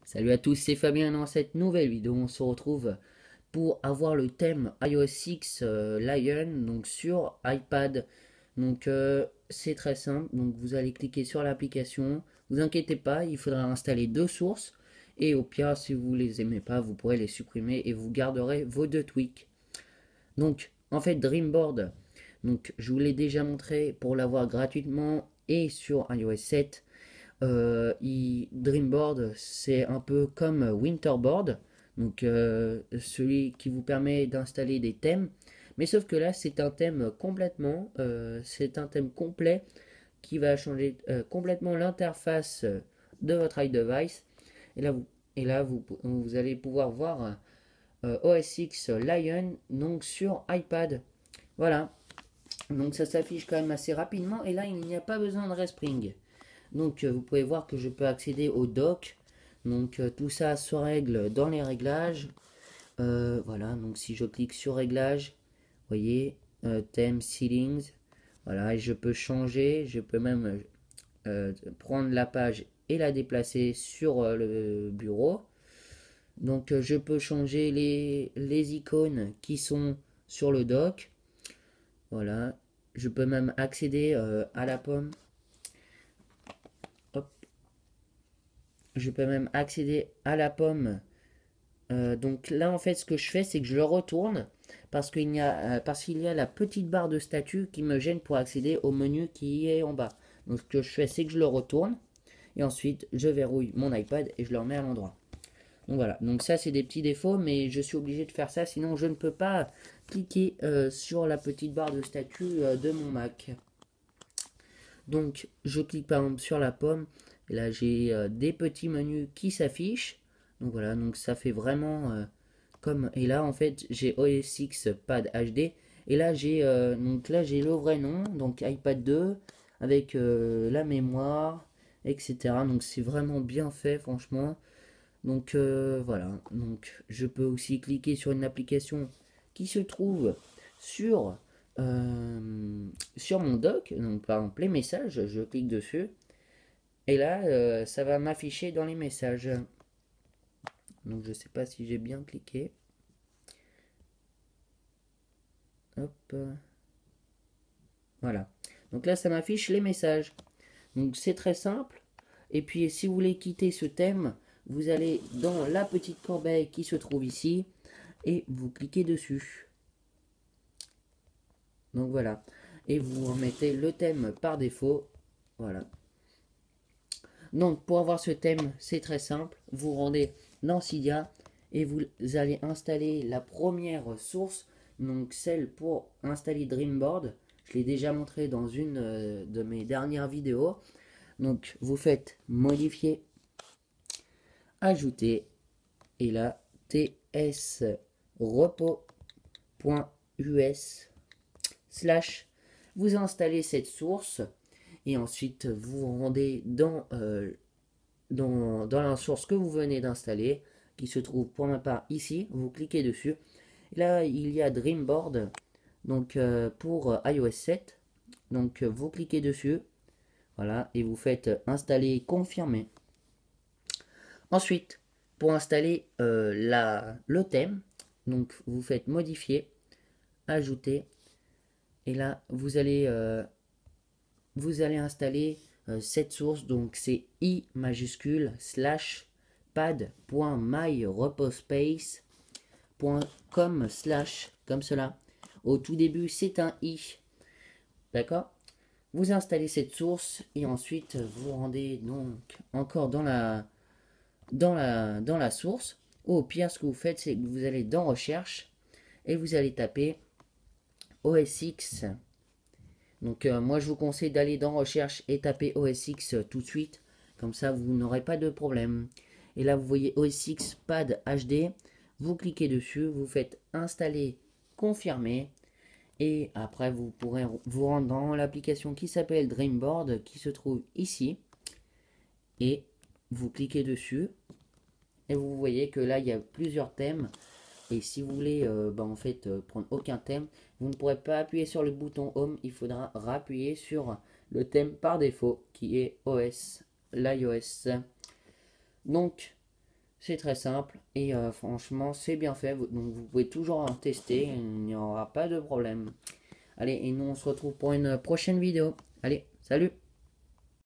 Salut à tous, c'est Fabien. Dans cette nouvelle vidéo, on se retrouve pour avoir le thème iOS 6 Lion donc sur iPad. C'est très simple. Donc vous allez cliquer sur l'application. Vous inquiétez pas, il faudra installer deux sources. Et au pire, si vous les aimez pas, vous pourrez les supprimer et vous garderez vos deux tweaks. Donc en fait, Dreamboard, donc je vous l'ai déjà montré pour l'avoir gratuitement et sur iOS 7. Dreamboard, c'est un peu comme Winterboard, celui qui vous permet d'installer des thèmes. Mais sauf que là, c'est un thème c'est un thème complet qui va changer complètement l'interface de votre iDevice. Et là, vous allez pouvoir voir OS X Lion donc sur iPad. Voilà, donc ça s'affiche quand même assez rapidement. Et là, il n'y a pas besoin de Respring. Vous pouvez voir que je peux accéder au dock. Tout ça se règle dans les réglages. Voilà, donc si je clique sur réglages, vous voyez, theme settings. Voilà, et je peux changer, je peux même prendre la page et la déplacer sur le bureau. Je peux changer les icônes qui sont sur le dock. Voilà, je peux même accéder à la pomme. Hop. Je peux même accéder à la pomme. Donc là, en fait, ce que je fais, c'est que je le retourne parce qu'il y a la petite barre de statut qui me gêne pour accéder au menu qui est en bas. Donc ce que je fais, c'est que je le retourne et ensuite je verrouille mon iPad et je le remets à l'endroit. Donc voilà, donc ça c'est des petits défauts, mais je suis obligé de faire ça, sinon je ne peux pas cliquer sur la petite barre de statut de mon Mac. Donc je clique par exemple sur la pomme, et là j'ai des petits menus qui s'affichent. Donc voilà, donc ça fait vraiment comme. Et là en fait j'ai OS X Pad HD. Et là j'ai le vrai nom, donc iPad 2 avec la mémoire, etc. Donc c'est vraiment bien fait franchement. Voilà, donc je peux aussi cliquer sur une application qui se trouve sur, sur mon dock. Donc par exemple les messages, je clique dessus et là ça va m'afficher dans les messages. Donc je sais pas si j'ai bien cliqué. Hop, voilà. Donc là ça m'affiche les messages. Donc c'est très simple. Et puis si vous voulez quitter ce thème, vous allez dans la petite corbeille qui se trouve ici et vous cliquez dessus. Donc voilà. Et vous remettez le thème par défaut. Voilà. Donc pour avoir ce thème, c'est très simple. Vous rendez dans Cydia et vous allez installer la première source. Donc celle pour installer Dreamboard. Je l'ai déjà montré dans une de mes dernières vidéos. Donc vous faites modifier, ajouter. Et là, tsrepo.us slash vous installez cette source et ensuite vous rendez dans la source que vous venez d'installer qui se trouve pour ma part ici, vous cliquez dessus. Là il y a Dreamboard pour iOS 7, vous cliquez dessus, voilà, et vous faites installer confirmer. Ensuite pour installer le thème, donc vous faites modifier, ajouter, et là vous allez installer cette source, donc c'est i majuscule slash pad.myrepospace.com slash comme cela. Au tout début c'est un i, d'accord. Vous installez cette source et ensuite vous rendez donc encore dans la source. Ou au pire ce que vous faites c'est que vous allez dans recherche et vous allez taper OS X. Moi je vous conseille d'aller dans recherche et taper OS X tout de suite, comme ça vous n'aurez pas de problème. Et là vous voyez OS X Pad HD, vous cliquez dessus, vous faites installer, confirmer, et après vous pourrez vous rendre dans l'application qui s'appelle Dreamboard qui se trouve ici, et vous cliquez dessus, et vous voyez que là il y a plusieurs thèmes. Et si vous voulez prendre aucun thème, vous ne pourrez pas appuyer sur le bouton Home, il faudra rappuyer sur le thème par défaut qui est OS, l'iOS. Donc C'est très simple et franchement c'est bien fait. Donc vous pouvez toujours en tester, il n'y aura pas de problème. Allez, et nous on se retrouve pour une prochaine vidéo. Allez, salut!